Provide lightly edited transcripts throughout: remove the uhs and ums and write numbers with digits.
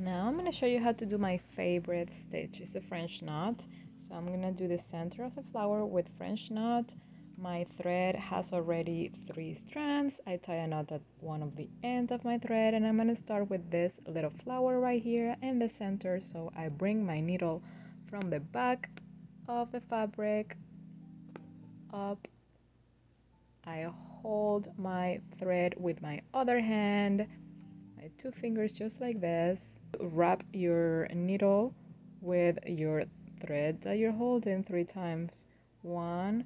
Now I'm going to show you how to do my favorite stitch. It's a French knot. So I'm going to do the center of the flower with French knot. My thread has already 3 strands. I tie a knot at one of the ends of my thread, and I'm going to start with this little flower right here in the center. So I bring my needle from the back of the fabric up. I hold my thread with my other hand, my 2 fingers, just like this. Wrap your needle with your thread that you're holding 3 times. 1,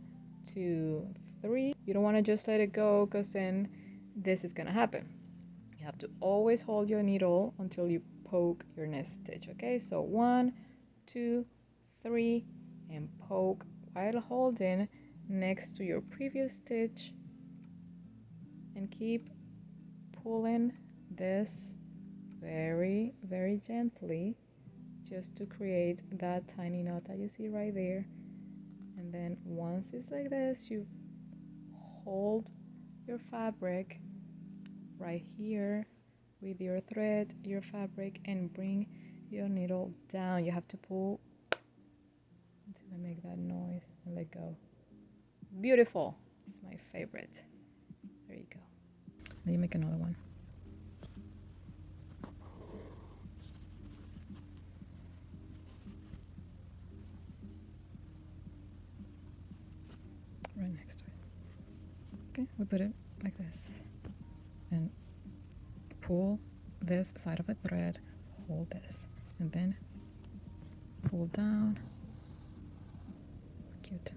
2, 3. You don't want to just let it go, because then this is gonna happen. You have to always hold your needle until you poke your next stitch. Okay, so 1, 2, 3, and poke while holding next to your previous stitch, and keep pulling this very, very gently, just to create that tiny knot that you see right there. And then once it's like this, you hold your fabric right here with your thread, your fabric, and bring your needle down. You have to pull until I make that noise and let go. Beautiful. It's my favorite. There you go. Then you make another one. Right next to it. Okay, we put it like this and pull this side of the thread, hold this, and then pull down. Cute.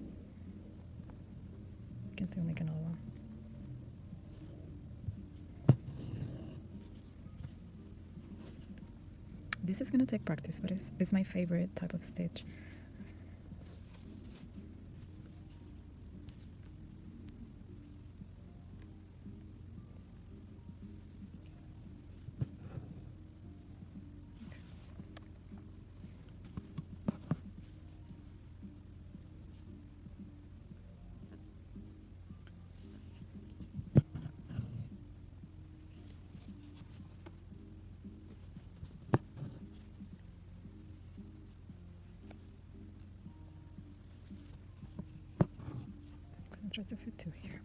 You can still make another one. This is gonna take practice, but it's my favorite type of stitch. Try to fit 2 here.